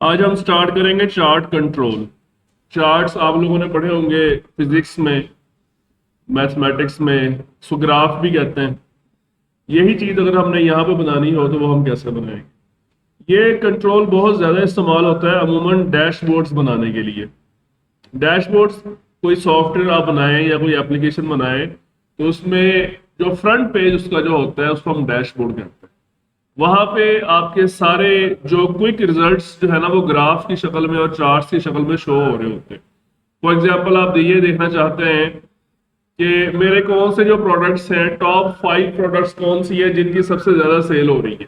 आज हम स्टार्ट करेंगे चार्ट कंट्रोल। चार्ट्स आप लोगों ने पढ़े होंगे फिजिक्स में, मैथमेटिक्स में, इसको ग्राफ भी कहते हैं। यही चीज अगर हमने यहाँ पे बनानी हो तो वो हम कैसे बनाएंगे। ये कंट्रोल बहुत ज्यादा इस्तेमाल होता है अमूमन डैशबोर्ड्स बनाने के लिए। डैशबोर्ड्स कोई सॉफ्टवेयर आप बनाएं या कोई एप्लीकेशन बनाएं तो उसमें जो फ्रंट पेज उसका जो होता है उसको हम डैशबोर्ड कहते हैं। वहां पे आपके सारे जो क्विक रिजल्ट्स जो है ना वो ग्राफ की शक्ल में और चार्ट्स की शक्ल में शो हो रहे होते हैं। फॉर एग्जांपल आप ये देखना चाहते हैं कि मेरे कौन से जो प्रोडक्ट्स हैं, टॉप 5 प्रोडक्ट्स कौन सी है जिनकी सबसे ज्यादा सेल हो रही है,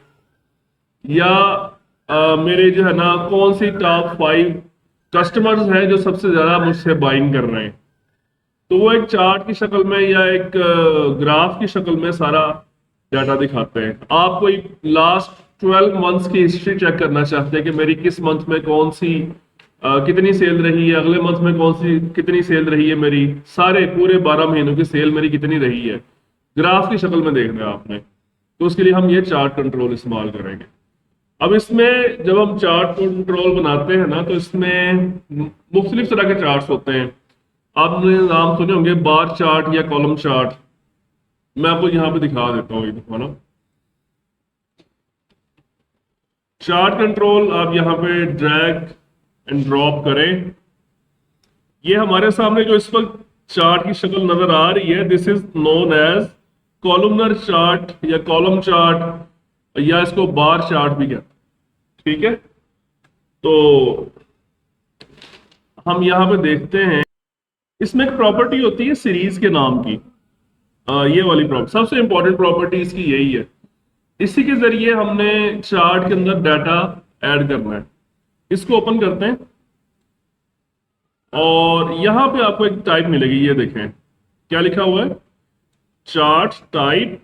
या मेरे जो है ना कौन सी टॉप 5 कस्टमर्स हैं जो सबसे ज्यादा मुझसे बाइंग कर रहे हैं। तो वो एक चार्ट की शक्ल में या एक ग्राफ की शक्ल में सारा डाटा दिखाते हैं। आप कोई लास्ट 12 मंथ्स की हिस्ट्री चेक करना चाहते हैं कि मेरी किस मंथ में कौन सी कितनी सेल रही है, अगले मंथ में कौन सी कितनी सेल रही है, मेरी सारे पूरे 12 महीनों की सेल मेरी कितनी रही है, ग्राफ की शक्ल में देखना है आपने। तो उसके लिए हम ये चार्ट कंट्रोल इस्तेमाल करेंगे। अब इसमें जब हम चार्ट कंट्रोल बनाते हैं ना तो इसमें मुख्तलिफ तरह के चार्ट्स होते हैं। आपने नाम सुने होंगे बार चार्ट या कॉलम चार्ट। मैं आपको यहाँ पे दिखा देता हूँ, ये देखो ना। चार्ट कंट्रोल आप यहाँ पे ड्रैग एंड ड्रॉप करें। ये हमारे सामने जो इस वक्त चार्ट की शक्ल नजर आ रही है, this is known as columnar chart या कॉलम चार्ट, या इसको बार चार्ट भी कहते हैं। ठीक है, तो हम यहाँ पे देखते हैं इसमें एक प्रॉपर्टी होती है सीरीज के नाम की। ये वाली प्रॉपर्टी सबसे इंपॉर्टेंट प्रॉपर्टी इसकी यही है। इसी के जरिए हमने चार्ट के अंदर डाटा ऐड करना है। इसको ओपन करते हैं और यहां पे आपको एक टाइप मिलेगी, ये देखें क्या लिखा हुआ है, चार्ट टाइप।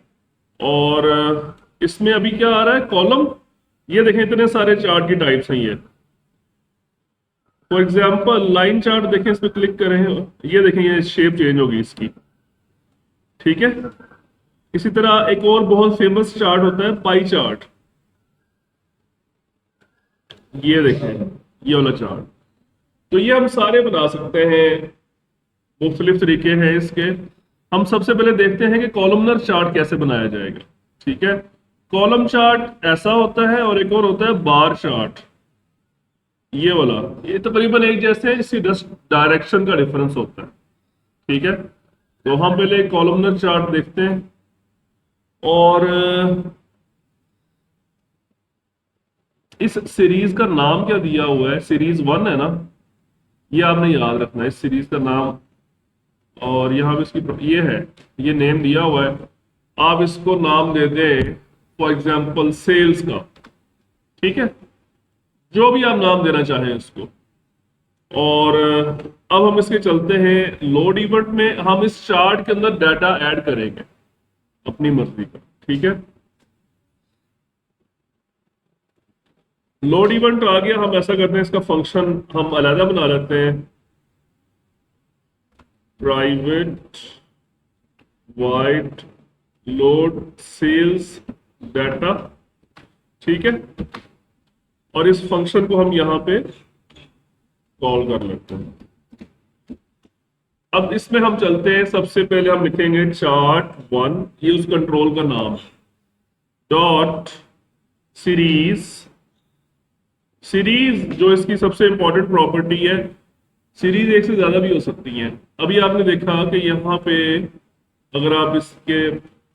और इसमें अभी क्या आ रहा है, कॉलम। ये देखें इतने सारे चार्ट की टाइप्स हैं ये। फॉर एग्जाम्पल लाइन चार्ट देखें, इस पर क्लिक करें, ये देखें ये शेप चेंज होगी इसकी। ठीक है, इसी तरह एक और बहुत फेमस चार्ट होता है पाई चार्ट। ये देखें ये वाला चार्ट। तो ये हम सारे बना सकते हैं, मुख्तलिफ तरीके हैं इसके। हम सबसे पहले देखते हैं कि कॉलमनर चार्ट कैसे बनाया जाएगा। ठीक है, कॉलम चार्ट ऐसा होता है और एक और होता है बार चार्ट, ये वाला। ये तकरीबन एक जैसे हैं, इसकी 10 डायरेक्शन का डिफरेंस होता है। ठीक है, तो हम पहले कॉलमनर चार्ट देखते हैं। और इस सीरीज का नाम क्या दिया हुआ है, सीरीज 1 है ना, ये आपने याद रखना है इस सीरीज का नाम। और यहाँ पे इसकी ये है, ये नेम दिया हुआ है। आप इसको नाम दे दें फॉर एग्जाम्पल सेल्स का। ठीक है, जो भी आप नाम देना चाहें इसको। और अब हम इसके चलते हैं लोड इवेंट में। हम इस चार्ट के अंदर डाटा ऐड करेंगे अपनी मर्जी का। ठीक है, लोड इवेंट आ गया। हम ऐसा करते हैं, इसका फंक्शन हम अलग बना लेते हैं, private void load sales data. ठीक है, और इस फंक्शन को हम यहां पे कॉल कर लेते हैं। अब इसमें हम चलते हैं, सबसे पहले हम लिखेंगे चार्ट 1, ये उस कंट्रोल का नाम, डॉट सीरीज। सीरीज जो इसकी सबसे इंपॉर्टेंट प्रॉपर्टी है, सीरीज एक से ज्यादा भी हो सकती है। अभी आपने देखा कि यहाँ पे अगर आप इसके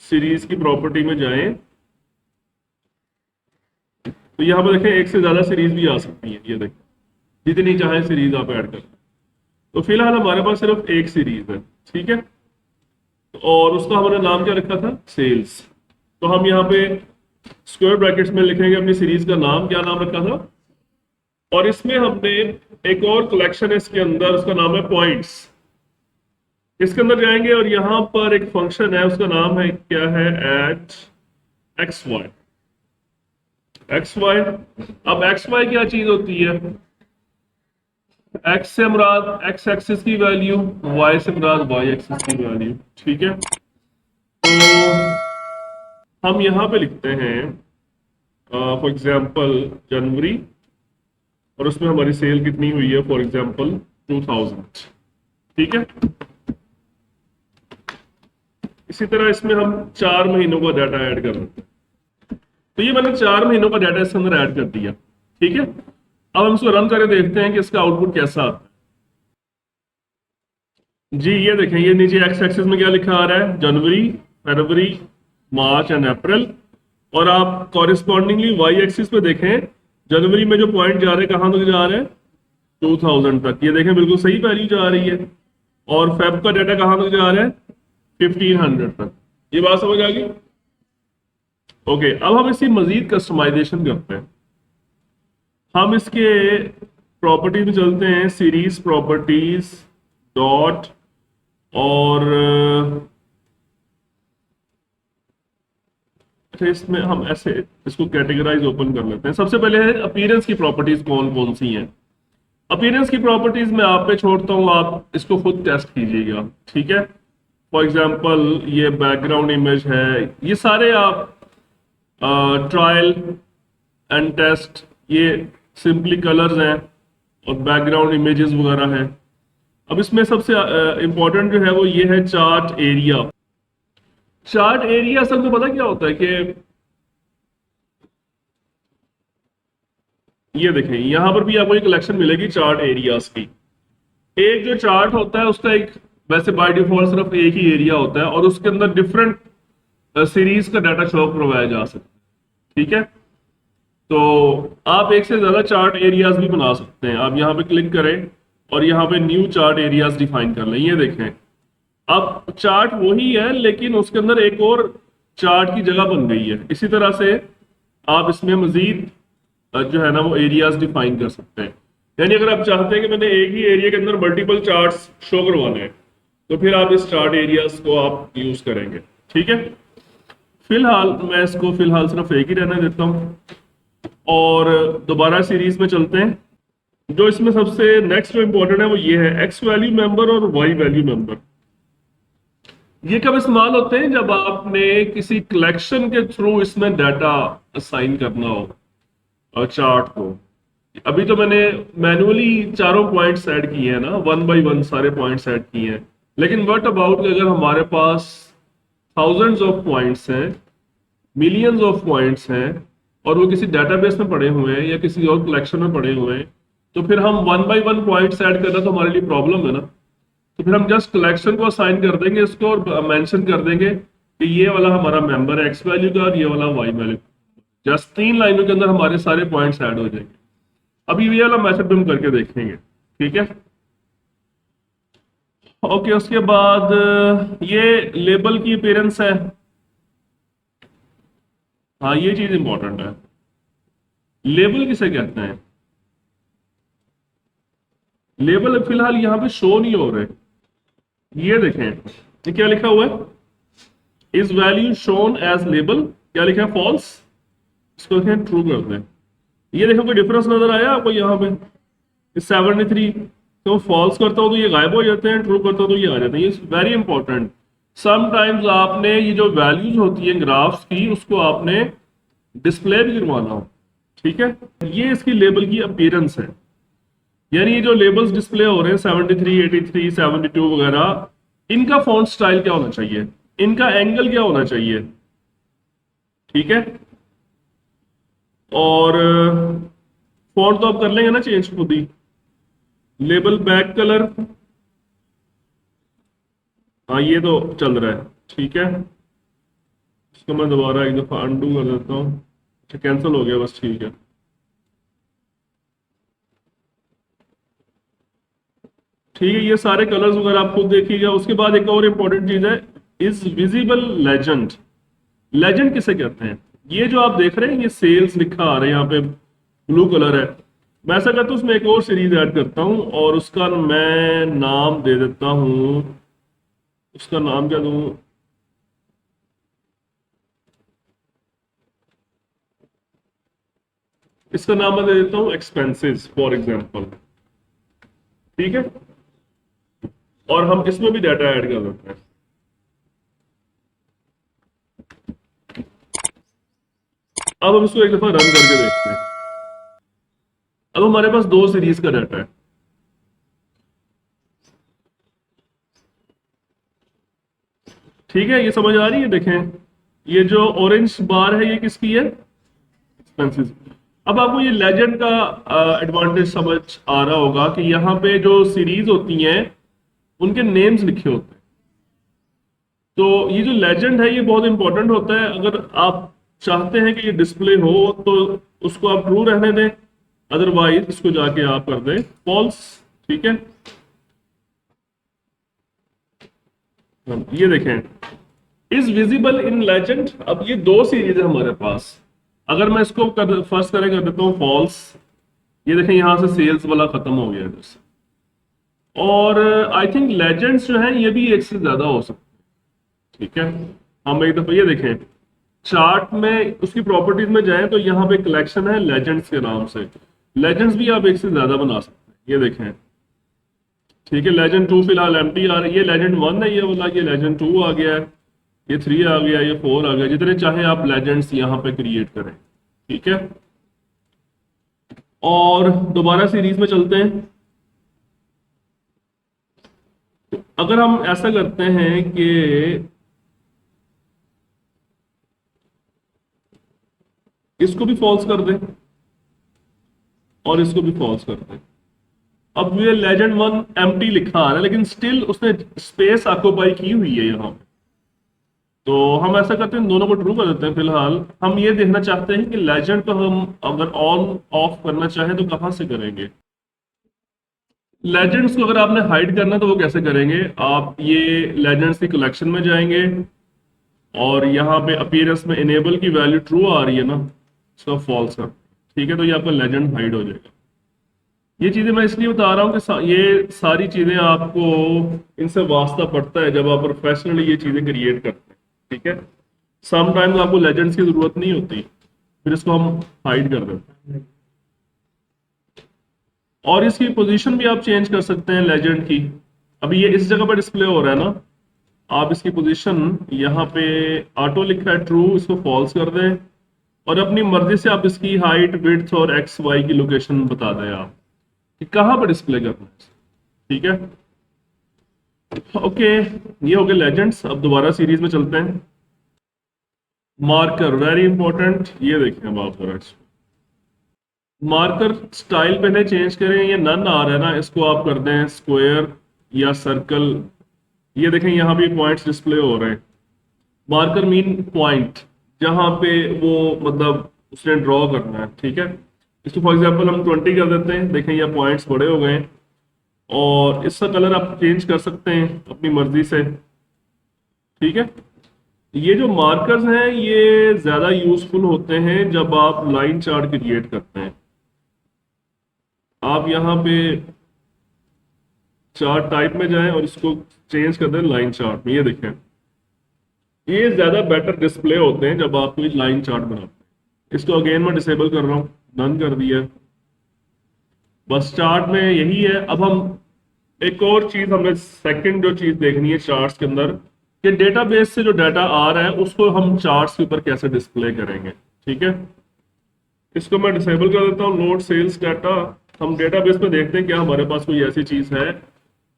सीरीज की प्रॉपर्टी में जाएं तो यहाँ पे देखें एक से ज्यादा सीरीज भी आ सकती है। ये देखें जितनी चाहे सीरीज आप ऐड कर। तो फिलहाल हमारे पास सिर्फ एक सीरीज है। ठीक है, और उसका हमने नाम क्या रखा था, सेल्स। तो हम यहाँ पे स्क्वायर ब्रैकेट्स में लिखेंगे अपनी सीरीज का नाम, क्या नाम रखा था। और इसमें हमने एक और कलेक्शन है इसके अंदर, उसका नाम है पॉइंट्स। इसके अंदर जाएंगे और यहां पर एक फंक्शन है, उसका नाम है क्या है, at x y. X y, अब एक्स वाई क्या चीज होती है, एक्स से मुराद एक्स एक्सिस की वैल्यू, वाई से मुराद वाई एक्सिस की वैल्यू। ठीक है, तो हम यहां पे लिखते हैं फॉर एग्जांपल जनवरी, और उसमें हमारी सेल कितनी हुई है, फॉर एग्जांपल 2000। ठीक है, इसी तरह इसमें हम 4 महीनों का डाटा ऐड कर लेते हैं। तो ये मैंने 4 महीनों का डाटा इसके अंदर ऐड कर दिया। ठीक है, अब हम इसको रन करके देखते हैं कि इसका आउटपुट कैसा आता है। जी ये देखें, ये नीचे एक्स एक्सिस में क्या लिखा आ रहा है, जनवरी, फरवरी, मार्च एंड अप्रैल। और आप कॉरिस्पॉन्डिंगली वाई एक्सिस पे देखें, जनवरी में जो पॉइंट जा रहे हैं कहां तक जा रहे हैं, 2000 तक। ये देखें बिल्कुल सही वैल्यू जा रही है। और फेब का डाटा कहां तक जा रहा है, 1500 तक। ये बात समझ आ गई। ओके, अब हम इसकी मजीद कस्टमाइजेशन करते हैं। हम इसके प्रॉपर्टीज में चलते हैं, सीरीज प्रॉपर्टीज डॉट, और अच्छा इसमें हम ऐसे इसको कैटेगराइज ओपन कर लेते हैं। सबसे पहले है अपीयरेंस की प्रॉपर्टीज कौन कौन सी हैं। अपीयरेंस की प्रॉपर्टीज मैं आप पे छोड़ता हूं, आप इसको खुद टेस्ट कीजिएगा। ठीक है, फॉर एग्जांपल ये बैकग्राउंड इमेज है, ये सारे आप ट्रायल एंड टेस्ट, ये सिंपली कलर्स हैं और बैकग्राउंड इमेजेस वगैरह हैं। अब इसमें सबसे इंपॉर्टेंट जो है वो ये है चार्ट एरिया। चार्ट एरिया असल में पता क्या होता है कि ये देखें, यहां पर भी आपको एक कलेक्शन मिलेगी चार्ट एरियाज की। एक जो चार्ट होता है उसका एक, वैसे बाय डिफॉल्ट सिर्फ एक ही एरिया होता है और उसके अंदर डिफरेंट सीरीज का डाटा शो करवाया जा सकता है। ठीक है, तो आप एक से ज्यादा चार्ट एरियाज भी बना सकते हैं। आप यहाँ पे क्लिक करें और यहाँ पे न्यू चार्ट एरियाज डिफाइन कर लें। ये देखें, अब चार्ट वही है लेकिन उसके अंदर एक और चार्ट की जगह बन गई है। इसी तरह से आप इसमें मजीद जो है ना वो एरियाज डिफाइन कर सकते हैं। यानी अगर आप चाहते हैं कि मैंने एक ही एरिया के अंदर मल्टीपल चार्ट्स शो करवाने हैं, तो फिर आप इस चार्ट एरियाज को आप यूज करेंगे। ठीक है, फिलहाल मैं इसको फिलहाल सिर्फ एक ही रहने देता हूं और दोबारा सीरीज में चलते हैं। जो इसमें सबसे नेक्स्ट जो इंपॉर्टेंट है वो ये है एक्स वैल्यू मेंबर और वाई वैल्यू मेंबर। ये कब इस्तेमाल होते हैं, जब आपने किसी कलेक्शन के थ्रू इसमें डाटा असाइन करना हो चार्ट को। अभी तो मैंने मैनुअली चारों पॉइंट्स ऐड किए हैं ना, 1 बाय 1 सारे पॉइंट्स ऐड किए हैं। लेकिन व्हाट अबाउट अगर हमारे पास थाउजेंड्स ऑफ पॉइंट्स हैं, मिलियंस ऑफ पॉइंट्स हैं और वो किसी डेटाबेस में पड़े हुए हैं या किसी और कलेक्शन में पड़े हुए हैं, तो फिर हम 1 बाय 1 पॉइंट्स ऐड करना तो हमारे लिए प्रॉब्लम है ना। तो फिर हम जस्ट कलेक्शन को असाइन कर देंगे इसको और मेंशन कर देंगे कि ये वाला हमारा मेंबर है एक्स वैल्यू का और ये वाला वाई वैल्यू। जस्ट 3 लाइनों के अंदर हमारे सारे पॉइंट्स ऐड हो जाएंगे। अभी ये वाला मेथड भी हम करके देखेंगे। ठीक है, ओके। उसके बाद ये लेबल की अपीयरेंस है। हाँ ये चीज इंपॉर्टेंट है, लेबल किसे कहते हैं। लेबल फिलहाल यहाँ पे शो नहीं हो रहे। ये देखें, ये क्या लिखा हुआ है, is value shown as label, क्या लिखा है, फॉल्स। इसको देखें, ट्रू कर दें। ये देखो कोई डिफरेंस नजर आया आपको यहाँ पे, 73 तो फॉल्स करता हो तो ये गायब हो जाते हैं, ट्रू करता हो तो ये आ जाते हैं। ये वेरी इंपॉर्टेंट। समटाइम्स आपने ये जो वैल्यूज होती है ग्राफ्स की, उसको आपने डिस्प्ले भी करवाना हो। ठीक है, ये इसकी लेबल की अपीयरेंस है। यानी ये जो लेबल्स डिस्प्ले हो रहे हैं 73, 83, 72 वगैरह, इनका फॉन्ट स्टाइल क्या होना चाहिए, इनका एंगल क्या होना चाहिए। ठीक है, और फॉन्ट तो आप कर लेंगे ना चेंज खुद ही। लेबल बैक कलर, हाँ ये तो चल रहा है। ठीक है, इसको मैं दोबारा एक दफा अनडू कर देता हूँ। अच्छा कैंसिल हो गया बस, ठीक है। ठीक है, ये सारे कलर्स वगैरह आप खुद देखिएगा। उसके बाद एक और इंपॉर्टेंट चीज है, इज विजिबल लेजेंड। लेजेंड किसे कहते हैं, ये जो आप देख रहे हैं ये सेल्स लिखा आ रहा है यहाँ पे, ब्लू कलर है। मैं ऐसा करता हूँ उसमें एक और सीरीज ऐड करता हूँ और उसका मैं नाम दे देता हूँ, उसका नाम क्या दूं, इसका नाम मैं दे देता हूँ एक्सपेंसेस फॉर एग्जांपल। ठीक है, और हम इसमें भी डाटा ऐड कर देते हैं। अब हम इसको एक दफा रन करके देखते हैं। अब हमारे पास दो सीरीज का डाटा है। ठीक है, ये समझ आ रही है? देखें, ये जो ऑरेंज बार है ये किसकी है? एक्सपेंसिव। अब आपको ये लेजेंड का एडवांटेज समझ आ रहा होगा कि यहाँ पे जो सीरीज होती हैं उनके नेम्स लिखे होते हैं। तो ये जो लेजेंड है ये बहुत इंपॉर्टेंट होता है। अगर आप चाहते हैं कि ये डिस्प्ले हो तो उसको आप ट्रू रहने दें, अदरवाइज इसको जाके आप कर दें फॉल्स। ठीक है, ये देखें, इज विजिबल इन लेजेंड। अब ये दो सीरीज है हमारे पास। अगर मैं इसको फर्स्ट कर देता हूँ फॉल्स, ये देखें यहां से सेल्स वाला खत्म हो गया इधर से। और आई थिंक लेजेंड्स जो है ये भी एक से ज्यादा हो सकते हैं। ठीक है, हम एक दफा ये देखें, चार्ट में उसकी प्रॉपर्टीज में जाएं तो यहाँ पे कलेक्शन है लेजेंड्स के नाम से। लेजेंड्स भी आप एक से ज्यादा बना सकते हैं, ये देखें। ठीक है, लेजेंड 2 फिलहाल एम्प्टी आ रही है, ये लेजेंड 1 है ये वाला, ये लेजेंड 2 आ गया है, ये 3 आ गया, ये 4 आ गया। जितने चाहे आप लेजेंड्स यहाँ पे क्रिएट करें। ठीक है, और दोबारा सीरीज में चलते हैं। अगर हम ऐसा करते हैं कि इसको भी फॉल्स कर दें और इसको भी फॉल्स कर दें। अब ये लेजेंड 1 एम्प्टी लिखा आ रहा है लेकिन स्टिल उसने स्पेस ऑक्यूपाई की हुई है यहाँ पे। तो हम ऐसा करते हैं, दोनों को ट्रू कर देते हैं। फिलहाल हम ये देखना चाहते हैं कि लेजेंड को हम अगर ऑन ऑफ करना चाहें तो कहां से करेंगे। लेजेंड्स को अगर आपने हाइड करना तो वो कैसे करेंगे? आप ये लेजेंड्स की कलेक्शन में जाएंगे और यहाँ पे अपीयरेंस में इनेबल की वैल्यू ट्रू आ रही है ना, इसका फॉल्स कर। ठीक है, तो ये आपका लेजेंड हाइड हो जाएगा। ये चीजें मैं इसलिए बता रहा हूँ कि ये सारी चीजें आपको इनसे वास्ता पड़ता है जब आप प्रोफेशनली ये चीजें क्रिएट करते हैं। ठीक है, समटाइम्स आपको लेजेंड्स की जरूरत नहीं होती, फिर इसको हम हाइड कर देते हैं। और इसकी पोजीशन भी आप चेंज कर सकते हैं लेजेंड की। अभी ये इस जगह पर डिस्प्ले हो रहा है ना, आप इसकी पोजीशन यहाँ पे ऑटो लिखा है ट्रू, इसको फॉल्स कर दें और अपनी मर्जी से आप इसकी हाइट, विड्थ और एक्स वाई की लोकेशन बता दें आप कि कहाँ पर डिस्प्ले करना है। ठीक है, ओके, ये हो गए लेजेंड्स। अब दोबारा सीरीज में चलते हैं। मार्कर वेरी इंपॉर्टेंट, ये देखें अब आप जरा मार्कर स्टाइल पहले चेंज करें। ये नन आ रहा है ना, इसको आप कर दें स्क्वायर या सर्कल। ये देखें यहाँ भी पॉइंट्स डिस्प्ले हो रहे हैं। मार्कर मीन पॉइंट, जहां पे वो मतलब उसने ड्रॉ करना है। ठीक है, इसको फॉर एग्जांपल हम 20 कर देते हैं। देखें ये पॉइंट्स बड़े हो गए हैं और इसका कलर आप चेंज कर सकते हैं अपनी मर्जी से। ठीक है, ये जो मार्कर्स हैं ये ज्यादा यूजफुल होते हैं जब आप लाइन चार्ट क्रिएट करते हैं। आप यहाँ पे चार्ट टाइप में जाएं और इसको चेंज कर दें लाइन चार्ट में। ये देखें, ये ज्यादा बेटर डिस्प्ले होते हैं जब आप कोई लाइन चार्ट बनाते हैं। इसको अगेन मैं डिसेबल कर रहा हूँ, डन कर दिया। बस चार्ट में यही है। अब हम एक और चीज, हमें सेकंड जो चीज देखनी है चार्ट्स के अंदर, कि डेटाबेस से जो डाटा आ रहा है उसको हम चार्ट्स के ऊपर कैसे डिस्प्ले करेंगे। ठीक है, इसको मैं डिसेबल कर देता हूँ, लोड सेल्स डाटा। हम डेटाबेस में देखते हैं क्या हमारे पास कोई ऐसी चीज है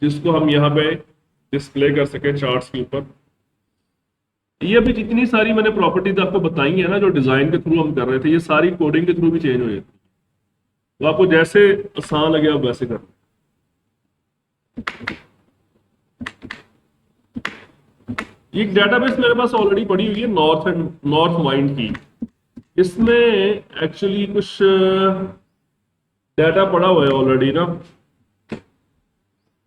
जिसको हम यहाँ पे डिस्प्ले कर सके चार्ट्स के ऊपर। ये अभी जितनी सारी मैंने प्रॉपर्टीज आपको बताई है ना, जो डिजाइन के थ्रू हम कर रहे थे, ये सारी कोडिंग के थ्रू भी चेंज हो जाती है। तो आपको जैसे आसान लगे आप वैसे कर। ये डेटाबेस मेरे पास ऑलरेडी पड़ी हुई है, नॉर्थ वाइंड की। इसमें एक्चुअली कुछ डाटा पड़ा हुआ है ऑलरेडी ना।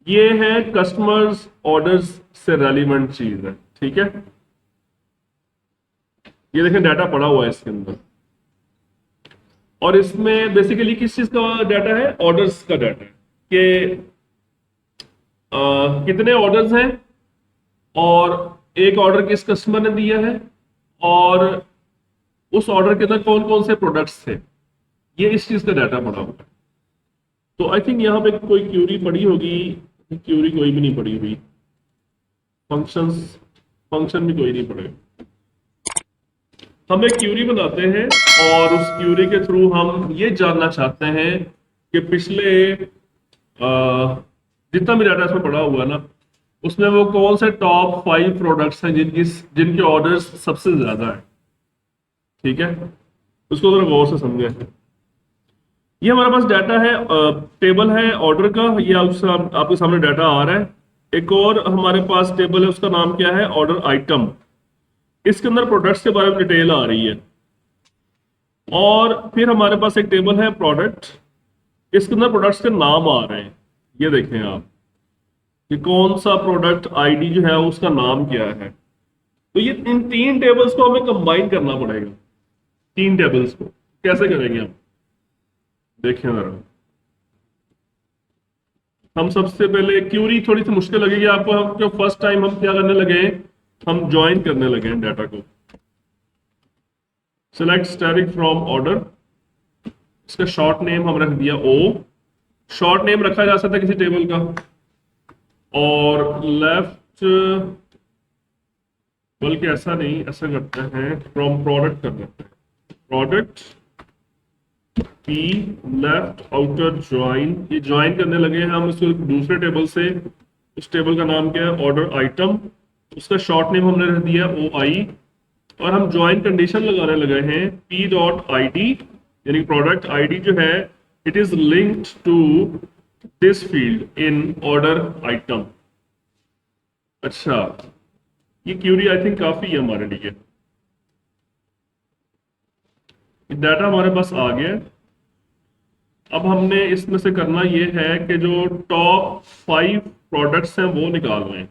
ये है कस्टमर्स ऑर्डर्स से रेलिवेंट चीज है। ठीक है, ये देखें डाटा पड़ा हुआ है इसके अंदर। और इसमें बेसिकली किस चीज का डाटा है? ऑर्डर्स का डाटा है कि कितने ऑर्डर्स हैं और एक ऑर्डर किस कस्टमर ने दिया है और उस ऑर्डर के अंदर कौन कौन से प्रोडक्ट्स थे। ये इस चीज का डाटा पड़ा हुआ है। तो आई थिंक यहाँ पे कोई क्यूरी पड़ी होगी, क्यूरी कोई भी नहीं पड़ी हुई। फंक्शन भी कोई नहीं पड़ेगा। हम एक क्यूरी बनाते हैं और उस क्यूरी के थ्रू हम ये जानना चाहते हैं कि पिछले जितना भी डाटा इसमें पड़ा हुआ है ना, उसमें वो कौन से टॉप 5 प्रोडक्ट्स हैं जिनके ऑर्डर्स सबसे ज्यादा है। ठीक है, उसको जरा गौर से समझें। ये हमारे पास डाटा है, टेबल है ऑर्डर का, ये आपके सामने डाटा आ रहा है। एक और हमारे पास टेबल है, उसका नाम क्या है, ऑर्डर आइटम। इसके अंदर प्रोडक्ट्स के बारे में डिटेल आ रही है। और फिर हमारे पास एक टेबल है प्रोडक्ट, इसके अंदर प्रोडक्ट्स के नाम आ रहे हैं। ये देखें आप कि कौन सा प्रोडक्ट आईडी जो है उसका नाम क्या है। तो ये इन 3 टेबल्स को हमें कंबाइन करना पड़ेगा। 3 टेबल्स को कैसे करेंगे हम, देखें जरा। हम सबसे पहले क्यूरी थोड़ी सी मुश्किल लगेगी आपको, हम फर्स्ट टाइम हम क्या करने लगे, हम ज्वाइन करने लगे हैं डाटा को। सिलेक्ट स्टैटिक फ्रॉम ऑर्डर, इसका शॉर्ट नेम हम रख दिया ओ। शॉर्ट नेम रखा जा सकता है किसी टेबल का। और लेफ्ट, बल्कि ऐसा नहीं, ऐसा करते हैं फ्रॉम प्रोडक्ट कर देते हैं, product P left outer join. ये ज्वाइन करने लगे हैं हम इसको दूसरे टेबल से। उस टेबल का नाम क्या है, ऑर्डर आइटम। उसका शॉर्ट नेम हमने रख दिया ओ आई। और हम ज्वाइन कंडीशन लगाने लगे हैं पी डॉट आई डी, यानी प्रोडक्ट आईडी जो है it is linked to this field in order item. अच्छा, ये क्यूरी आई थिंक काफी है हमारे लिए। डाटा हमारे पास आ गया है। अब हमने इसमें से करना ये है कि जो टॉप 5 प्रोडक्ट्स हैं वो निकालने हैं।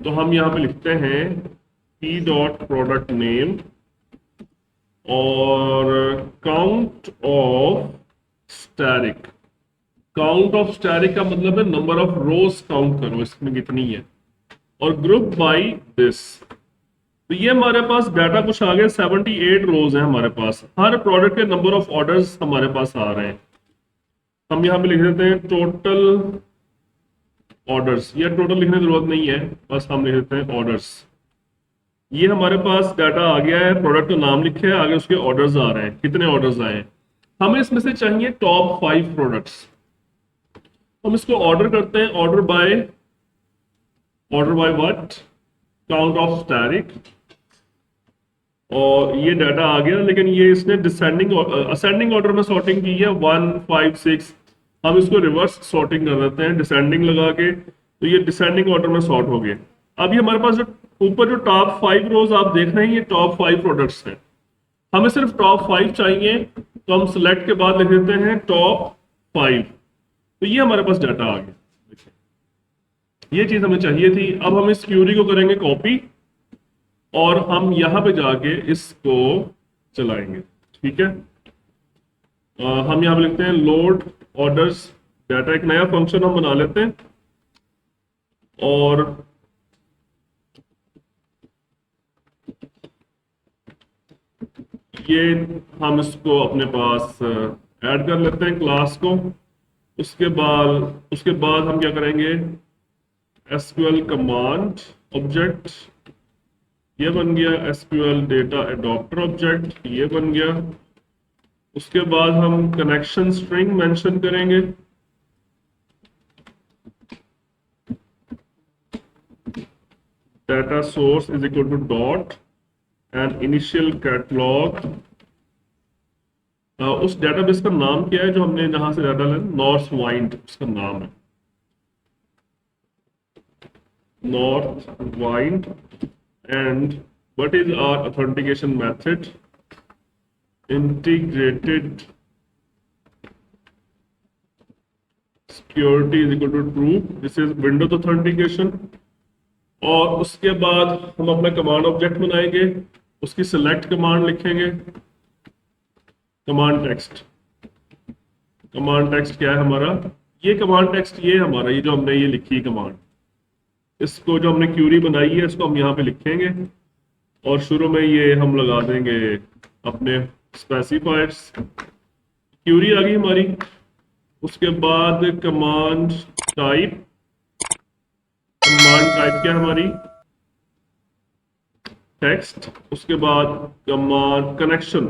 तो हम यहाँ पे लिखते हैं पी डॉट प्रोडक्ट नेम और count of static. Count of static का मतलब है नंबर ऑफ रोज काउंट करो इसमें कितनी है, और ग्रुप बाय दिस। तो ये हमारे पास डाटा कुछ आ गया, 78 रोज है हमारे पास। हर प्रोडक्ट के नंबर ऑफ ऑर्डर्स हमारे पास आ रहे हैं। हम यहाँ पे लिख देते हैं टोटल ऑर्डर्स, या टोटल लिखने की जरूरत नहीं है, बस हम लिख देते हैं ऑर्डर्स। ये हमारे पास डाटा आ गया है, प्रोडक्ट का नाम लिखे है, आगे उसके ऑर्डर्स आ रहे हैं, कितने ऑर्डर्स आए हैं। हमें इसमें से चाहिए टॉप 5 प्रोडक्ट्स। हम इसको ऑर्डर करते हैं, order by what, count of static. और ये डाटा आ गया, लेकिन ये इसने असेंडिंग ऑर्डर में सॉर्टिंग की है 1 5 6। हम इसको रिवर्स सॉर्टिंग कर देते हैं डिसेंडिंग लगा के, तो ये डिसेंडिंग ऑर्डर में सॉर्ट हो गए। अभी हमारे पास जो ऊपर जो टॉप 5 रोज आप देख रहे हैं, ये टॉप 5 प्रोडक्ट्स हैं। हमें सिर्फ टॉप 5 चाहिए, तो हम सिलेक्ट के बाद लिख देते हैं टॉप 5। तो ये हमारे पास डाटा आ गया। ये चीज हमें चाहिए थी। अब हम इस क्यूरी को करेंगे कॉपी और हम यहां पे जाके इसको चलाएंगे। ठीक है, हम यहां पे लिखते हैं लोड ऑर्डर्स डाटा, एक नया फंक्शन हम बना लेते हैं। और ये हम इसको अपने पास ऐड कर लेते हैं क्लास को। उसके बाद हम क्या करेंगे, एसक्यूएल कमांड ऑब्जेक्ट, ये बन गया। एसक्यूएल डेटा एडॉप्टर ऑब्जेक्ट, ये बन गया। उसके बाद हम कनेक्शन स्ट्रिंग मेंशन करेंगे। Data source is equal to dot and initial catalogue. उस डेटाबेस का नाम क्या है जो हमने जहां से डाटा लिया, नॉर्थ वाइंड उसका नाम है, Northwind. And what is our authentication method, integrated security is equal to true, this is Windows authentication. और उसके बाद हम अपना कमांड ऑब्जेक्ट बनाएंगे, उसकी सिलेक्ट कमांड लिखेंगे। कमांड टेक्स्ट क्या है हमारा, ये कमांड टेक्स्ट ये हमारा, ये जो हमने ये लिखी है कमांड, इसको जो हमने क्यूरी बनाई है इसको हम यहाँ पे लिखेंगे। और शुरू में ये हम लगा देंगे अपने स्पेसिफायर्स। क्यूरी आ गई हमारी। उसके बाद कमांड टाइप क्या है हमारी, टेक्स्ट। उसके बाद कमांड कनेक्शन,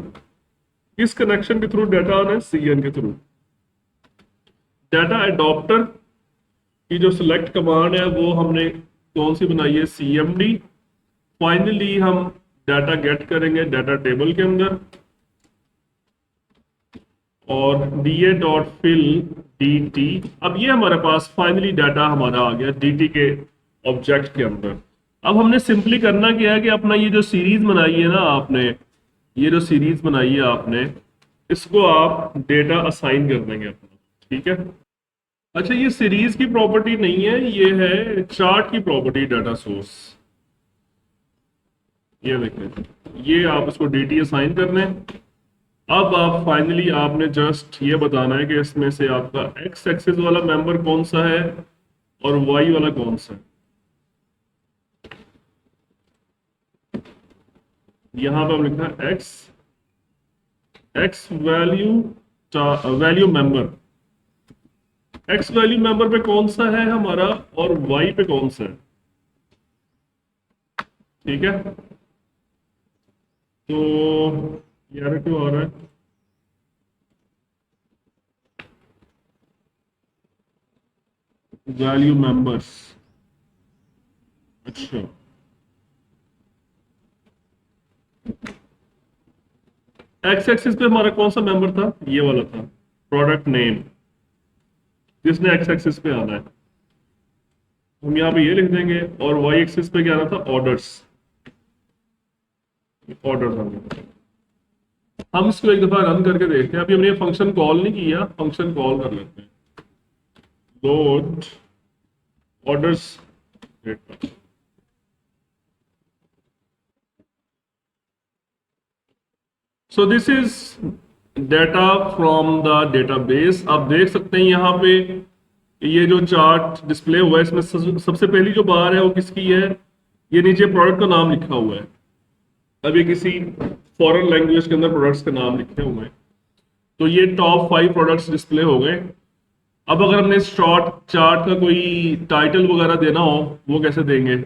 किस कनेक्शन के थ्रू डाटा आना है? CN के थ्रू। डाटा एडॉप्टर की जो सिलेक्ट कमांड है वो हमने कौन सी बनाई है? CMD। फाइनली हम डाटा गेट करेंगे डाटा टेबल के अंदर, और DA.fill DT। अब ये हमारे पास फाइनली डाटा हमारा आ गया DT के ऑब्जेक्ट के अंदर। अब हमने सिंपली करना क्या है कि अपना ये जो सीरीज बनाई है ना आपने, ये जो सीरीज बनाई है आपने, इसको आप डेटा असाइन कर देंगे अपना। ठीक है। अच्छा, ये सीरीज की प्रॉपर्टी नहीं है, ये है चार्ट की प्रॉपर्टी, डाटा सोर्स। ये देखें, ये आप इसको DT असाइन कर लें। अब आप फाइनली आपने जस्ट ये बताना है कि इसमें से आपका एक्स एक्सिस वाला मेंबर कौन सा है और वाई वाला कौन सा है। यहां पर हम लिखना है x value member. X value member पे कौन सा है हमारा और वाई पे कौन सा है। ठीक है। तो यार क्यों आ रहा है? Value members. अच्छा, एक्स एक्सिस पे हमारा कौन सा मेंबर था? ये वाला था, प्रोडक्ट नेम, जिसने एक्स एक्सिस पे आना है। हम यहाँ पे ये लिख देंगे, और वाई एक्सिस पे क्या आना था? ऑर्डर्स। ऑर्डर था। हम इसको एक दफा रन करके देखते हैं। अभी हमने फंक्शन कॉल नहीं किया, फंक्शन कॉल कर लेते हैं। Load orders data. So this is data from the database. आप देख सकते हैं यहाँ पे ये जो चार्ट डिस्प्ले हुआ है, इसमें सबसे पहली जो बार है वो किसकी है? ये नीचे प्रोडक्ट का नाम लिखा हुआ है। अब ये किसी फॉरेन लैंग्वेज के अंदर प्रोडक्ट्स के नाम लिखे हुए हैं। तो ये टॉप 5 प्रोडक्ट्स डिस्प्ले हो गए। अब अगर हमने शॉर्ट चार्ट का कोई टाइटल वगैरह देना हो, वो कैसे देंगे?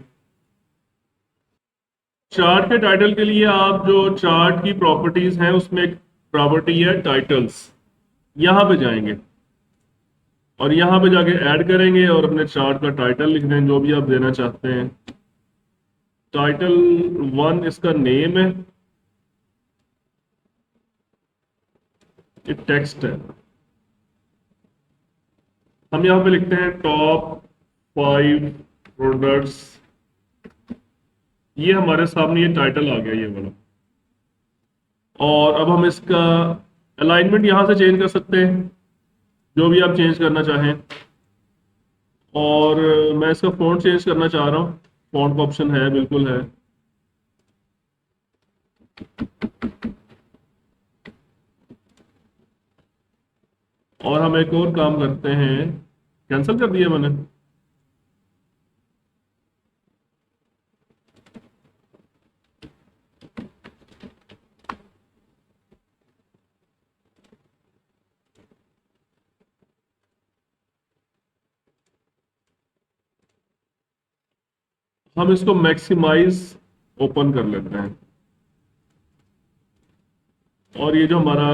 चार्ट के टाइटल के लिए आप जो चार्ट की प्रॉपर्टीज हैं उसमें एक प्रॉपर्टी है टाइटल्स, यहां पे जाएंगे और यहां पे जाके ऐड करेंगे और अपने चार्ट का टाइटल लिख दें जो भी आप देना चाहते हैं। टाइटल 1 इसका नेम है, ये टेक्स्ट है। हम यहां पे लिखते हैं टॉप 5 प्रोडक्ट्स। ये हमारे सामने ये टाइटल आ गया, ये वाला। और अब हम इसका अलाइनमेंट यहां से चेंज कर सकते हैं, जो भी आप चेंज करना चाहें। और मैं इसका फॉन्ट चेंज करना चाह रहा हूँ, फॉन्ट का ऑप्शन है, बिल्कुल है। और हम एक और काम करते हैं, कैंसिल कर दिया मैंने। हम इसको मैक्सिमाइज ओपन कर लेते हैं, और ये जो हमारा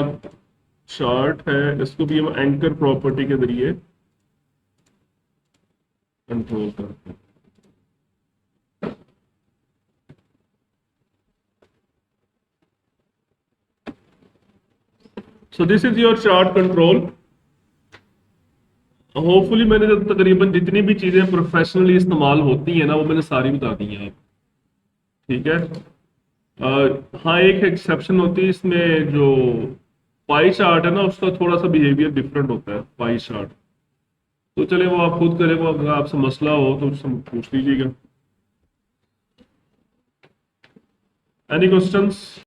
चार्ट है इसको भी हम एंकर प्रॉपर्टी के जरिए कंट्रोल करते हैं। So this is your chart control. Hopefully मैंने जो तकरीबन जितनी भी चीजें प्रोफेशनली इस्तेमाल होती हैं ना, वो मैंने सारी बता दी हैं। ठीक है। हाँ, एक एक्सेप्शन होती है इसमें, जो पाई चार्ट है ना उसका थोड़ा सा बिहेवियर डिफरेंट होता है, पाई चार्ट। तो चले वो आप खुद करें, वो अगर आपसे मसला हो तो पूछ लीजिएगा। Any questions?